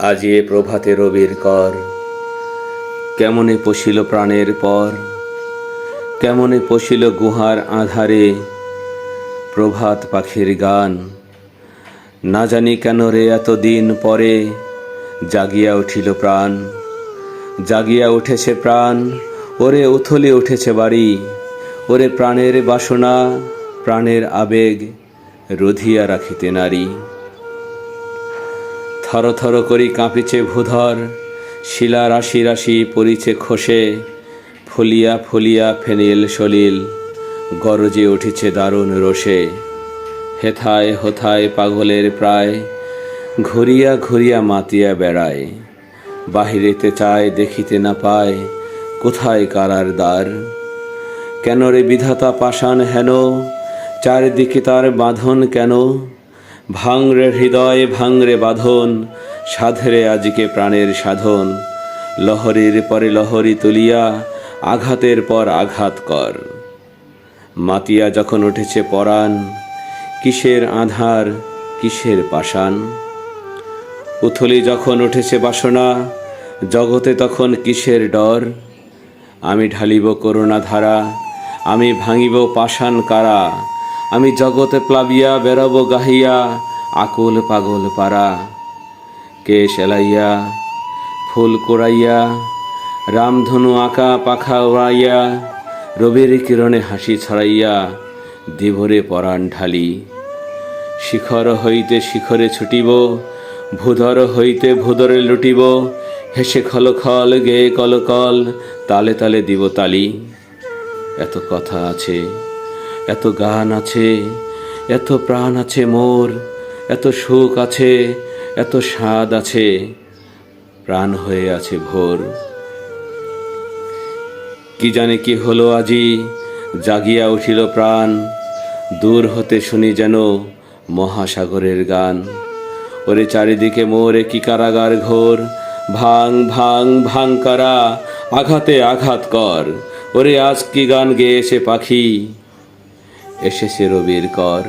আজি এ প্রভাতে রবির কর, কেমনে পশিল প্রাণের পর, কেমনে পশিল গুহার আধারে প্রভাত পাখির গান। না জানি কেন রে এতদিন পরে জাগিয়া উঠিল প্রাণ, জাগিয়া উঠেছে প্রাণ। ওরে উথলে উঠেছে বাড়ি, ওরে প্রাণের বাসনা প্রাণের আবেগ রুধিয়া রাখিতে নারী। থর থর করি কাঁপিছে ভূধর, শিলা রাশি রাশি পড়িছে খসে, ফলিয়া ফলিয়া ফেনিল সলিল গরজে উঠিছে দারুণ রোষে। হেথায় হোথায় পাগলের প্রায় ঘুরিয়া ঘুরিয়া মাতিয়া বেড়ায়, বাহিরেতে চায় দেখিতে না পায় কোথায় কারার দ্বার। কেন রে বিধাতা পাষাণ হেন, চারিদিকে তার বাঁধন কেন? ভাঙরে হৃদয় ভাঙরে বাঁধন, সাধরে আজকে প্রাণের সাধন। লহরীর পরে লহরী তুলিয়া আঘাতের পর আঘাত কর। মাতিয়া যখন উঠেছে পরাণ, কিসের আধার কিসের পাষাণ। উথলি যখন উঠেছে বাসনা, জগতে তখন কিসের ডর। আমি ঢালিব করুণা ধারা, আমি ভাঙিব পাষাণ কারা। আমি জগতে প্লাবিয়া বেরব গাহিয়া আকুল পাগল পারা। কেশ এলাইয়া ফুল কোড়াইয়া, রামধনু আঁকা পাখা উড়াইয়া, রবির কিরণে হাসি ছড়াইয়া দেবরে পরাণ ঢালি। শিখর হইতে শিখরে ছুটিব, ভূধর হইতে ভূধরে লুটিব। হেসে খলখল গেয়ে কলকল, তালে তালে দিব তালি। এত কথা আছে, এত গান আছে, এত প্রাণ আছে মোর, এত সুখ আছে, এত স্বাদ আছে, প্রাণ হয়ে আছে ভোর। কি জানে কি হলো আজি, জাগিয়া উঠিল প্রাণ। দূর হতে শুনি যেন মহাসাগরের গান। ওরে চারিদিকে মোরে কি কারাগার ঘোর, ভাঙ ভাঙ ভাঙ কারা, আঘাতে আঘাত কর। ওরে আজ কি গান গেয়েছে পাখি, এসেছে রবির কর।